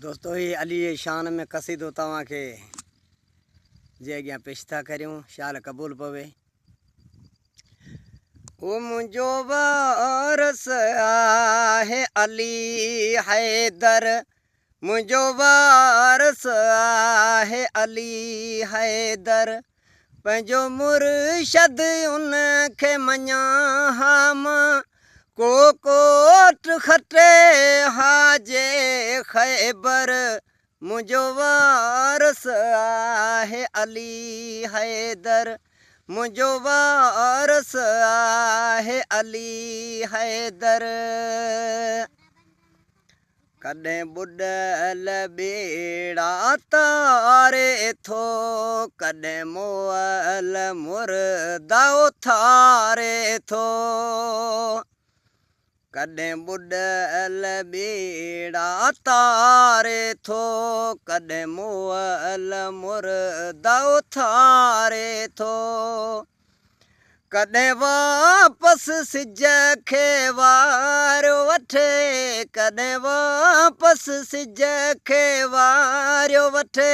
दोस्तों ही अली शान में कसीदो तव्हांखे जे अॻियां पेश था करियूं, शाल क़बूल पवे। ओ मुंहिंजो वारस आहे अली हैदर, मुंहिंजो वारस आहे अली हैदर, पंहिंजो मुर्शद उनखे मञां मां, को कोट खटे हाजे ख़ैबर, मुंहिंजो वारस आहे अली हैदर, मुंहिंजो वारस आहे अली हैदर। कॾहिं ॿुॾल ॿेड़ा तारे थो, कॾहिं मोअल मुर्दा उथारे थो, कॾहिं ॿुॾल ॿेड़ा तारे थो, कॾहिं मोअल मुर्दा उथारे थो, कॾहिं वापसि सिज खे वारियो वठे, कॾहिं वापसि सिज खे वारियो वठे,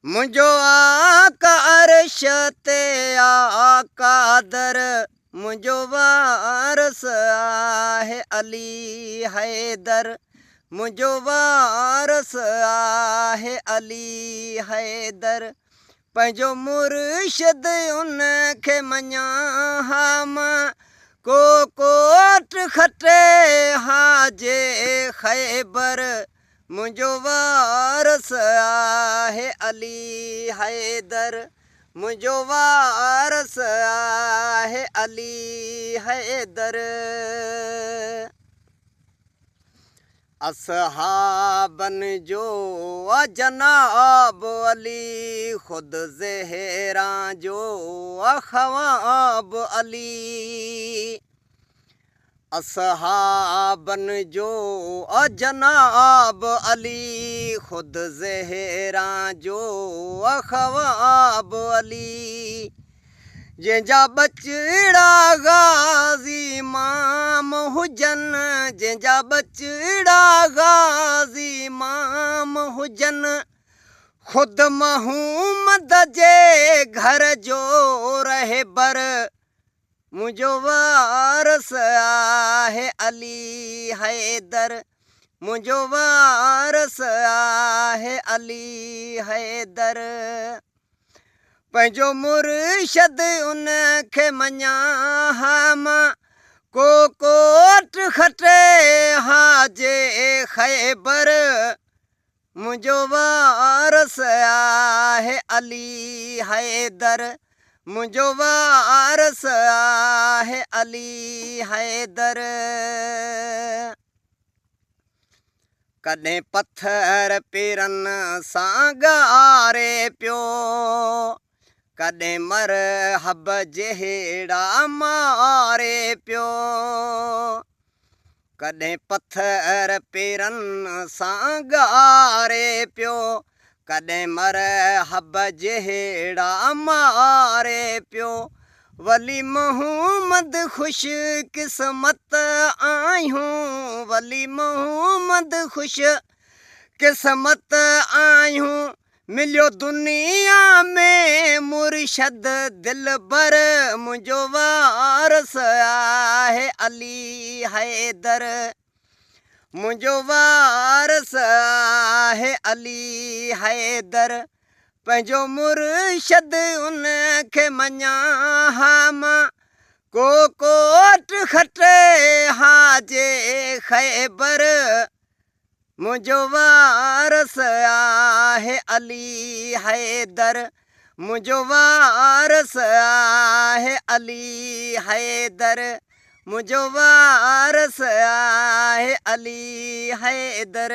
मुंहिंजो आका अर्श ते आका दर, मुंहिंजो वारस आहे अली हैदर, मुंहिंजो वारस आहे अली हैदर, पंहिंजो मुर्शद उनखे मञां मां, को कोट खटे हाजे ख़ैबर, मुंहिंजो वारस आहे अली हैदर, मुंहिंजो वारस आहे अली हैदर। असहाबन जो जनाब अली, खुद ज़हरा जो ख्वाब अली, असहाबन जो जनाब अली, खुद ज़हरा जो ख्वाब अली, जंहिंजा बचड़ा गाज़ी इमाम हुजनि, जंहिंजा बचड़ा गाज़ी इमाम हुजनि, खुद महूमद जे घर जो रहबर, मुंहिंजो वारस आहे अली हैदर, मुंहिंजो वारस आहे अली हैदर, पंहिंजो मुर्शद उनखे मञां मां, को कोट खटे हाजे ख़ैबर, मुंहिंजो वारस आहे अली हैदर, मुंहिंजो वारस आहे अली हैदर। कॾहिं पथर पेरनि सां ॻारे पियो, कॾहिं मरहब जहिड़ा मारे पियो, कॾहिं पथर पेरनि सां ॻारे पियो, कॾहिं मरहब जहिड़ा मारे पियो, वली मोहम्मद ख़ुश क़िस्मत आहियूं, वली मोहम्मद ख़ुश क़िस्मत आहियूं, मिलियो दुनिया में मुर्शद दिलबर, मुंहिंजो वारस आहे अली हैदर, मुंहिंजो वारस आहे अली हैदर, पंहिंजो मुर्शद उनखे मञां मां, को कोट खटे हाजे ख़ैबर, मुंहिंजो वारस आहे अली हैदर, मुंहिंजो वारस आहे अली हैदर, मुंहिंजो वारस आहे अली हैदर।